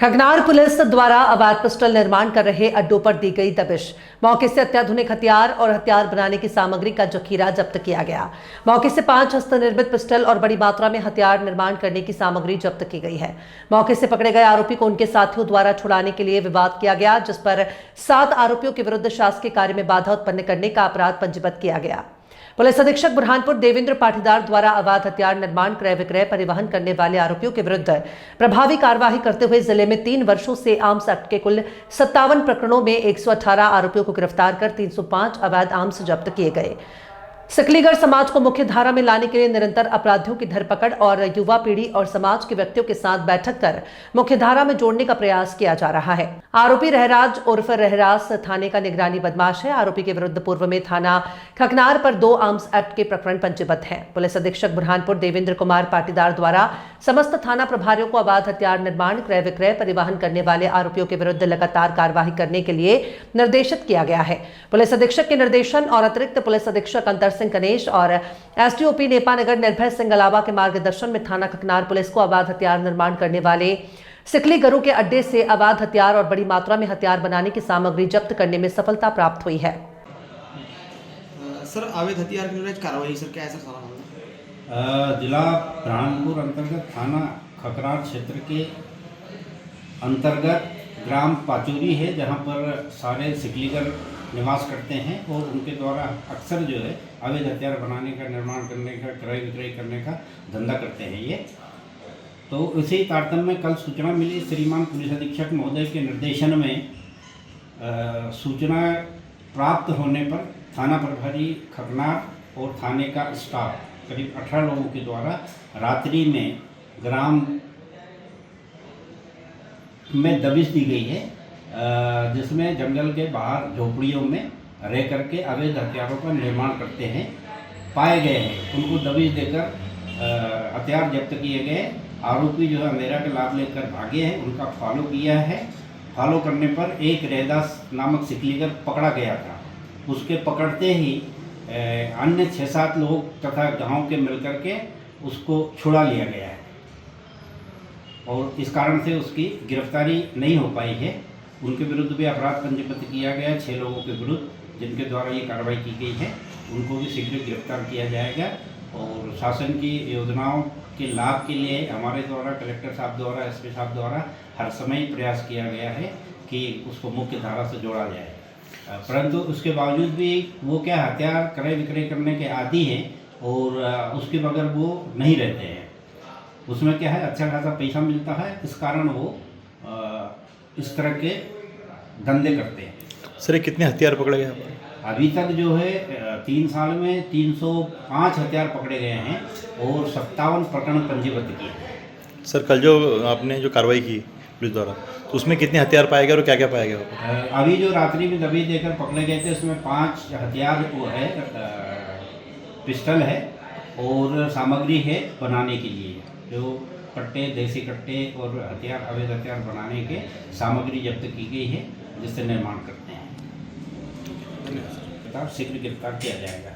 खगनार police द्वारा अवैध pistol निर्माण कर रहे अड्डों पर दी गई दबिश। मौके से अत्याधुनिक हथियार और हथियार बनाने की सामग्री का जखीरा जब्त किया गया। मौके से 5 हस्तनिर्मित पिस्टल और बड़ी मात्रा में हथियार निर्माण करने की सामग्री जब्त की गई है। मौके से पकड़े गए आरोपी को उनके साथियों द्वारा छुड़ाने के लिए विवाद किया गया, जिस पर 7 आरोपियों के विरुद्ध शासकीय कार्य में बाधा उत्पन्न करने का अपराध पंजीबद्ध किया गया। पुलिस अधीक्षक बुरहानपुर देवेंद्र पाटीदार द्वारा अवैध हथियार निर्माण, क्रय विक्रय, परिवहन करने वाले आरोपियों के विरुद्ध प्रभावी कार्यवाही करते हुए जिले में 3 वर्षों से आर्म्स एक्ट के कुल 57 प्रकरणों में 118 आरोपियों को गिरफ्तार कर 305 अवैध आर्म्स जब्त किए गए। सिकलीगढ़ समाज को मुख्य धारा में लाने के लिए निरंतर अपराधियों की धरपकड़ और युवा पीढ़ी और समाज के व्यक्तियों के साथ बैठक कर मुख्य धारा में जोड़ने का प्रयास किया जा रहा है। आरोपी रहराज उर्फ रहरास थाने का निगरानी बदमाश है। आरोपी के विरुद्ध पूर्व में थाना खगनार पर 2 आर्म्स एक्ट के प्रकरण पंजीबद्ध हैं। पुलिस अधीक्षक बुरहानपुर देवेंद्र कुमार पाटीदार द्वारा समस्त थाना प्रभारियों को अवैध हथियार निर्माण, क्रय विक्रय, परिवहन करने वाले आरोपियों के विरुद्ध लगातार कार्यवाही करने के लिए निर्देशित किया गया है। पुलिस अधीक्षक के निर्देशन और अतिरिक्त पुलिस अधीक्षक अंतर सिंह गणेश और एसडीओपी नेपानगर निर्भय सिंह अलावा के मार्गदर्शन में थाना खगनार पुलिस को अवैध हथियार निर्माण करने वाले सिकलीगरों के अड्डे से अवैध हथियार और बड़ी मात्रा में हथियार बनाने की सामग्री जब्त करने में सफलता प्राप्त हुई है। सर, अवैध हथियार के विरुद्ध कार्रवाई सर क्या है सर? सारा जिला बुरहानपुर अंतर्गत थाना खगनार क्षेत्र के अंतर्गत ग्राम पाचोरी है, जहां पर सारे सिकलीगर निवास करते हैं और उनके द्वारा अक्सर जो है अवैध हथियार बनाने का, निर्माण करने का, क्रय विक्रय करने का धंधा करते हैं ये। तो इसी तारतम्य में कल सूचना मिली, श्रीमान पुलिस अधीक्षक महोदय के निर्देशन में सूचना प्राप्त होने पर थाना प्रभारी खगनार और थाने का स्टाफ करीब 18 लोगों के द्वारा रात्रि में ग्राम में दबिश दी गई है, जिसमें जंगल के बाहर झोपड़ियों में रह करके अवैध हथियारों का निर्माण करते हैं पाए गए हैं। उनको दबिश देकर हथियार जब्त किए गए। आरोपी जो है अंधेरा का लाभ लेकर भागे हैं, उनका फॉलो किया है। फॉलो करने पर एक रहदास नामक सिकलीगर पकड़ा गया था। उसके पकड़ते ही अन्य 6-7 लोग तथा गांव के मिलकर के उसको छुड़ा लिया गया है और इस कारण से उसकी गिरफ्तारी नहीं हो पाई है। उनके विरुद्ध भी अपराध पंजीबद्ध किया गया 6 लोगों के विरुद्ध, जिनके द्वारा ये कार्रवाई की गई है। उनको भी शीघ्र गिरफ्तार किया जाएगा और शासन की योजनाओं के लाभ के लिए हमारे द्वारा, कलेक्टर साहब द्वारा, एसपी साहब द्वारा हर समय प्रयास किया गया है कि उसको मुख्य धारा से जोड़ा जाए। परंतु उसके बावजूद भी वो क्या हथियार क्रय विक्रय करने के आदी हैं और उसके बगैर वो नहीं रहते हैं। उसमें क्या है, अच्छा खासा पैसा मिलता है, इस कारण वो इस तरह के धंधे करते हैं। सर, कितने हथियार पकड़े गए? अभी तक जो है 3 साल में 305 हथियार पकड़े गए हैं और 57 प्रकरण पंजीबद्ध किए हैं। सर, कल जो आपने जो कार्रवाई की पुलिस द्वारा, तो उसमें कितने हथियार पाए गए और क्या क्या पाया गया? अभी जो रात्रि में दबिश देकर पकड़े गए थे उसमें 5 हथियार वो है, पिस्टल है और सामग्री है बनाने के लिए, जो कट्टे, देसी कट्टे और हथियार, अवैध हथियार बनाने के सामग्री जब्त की गई है, जिससे निर्माण करते हैं। शीघ्र गिरफ्तार किया जाएगा।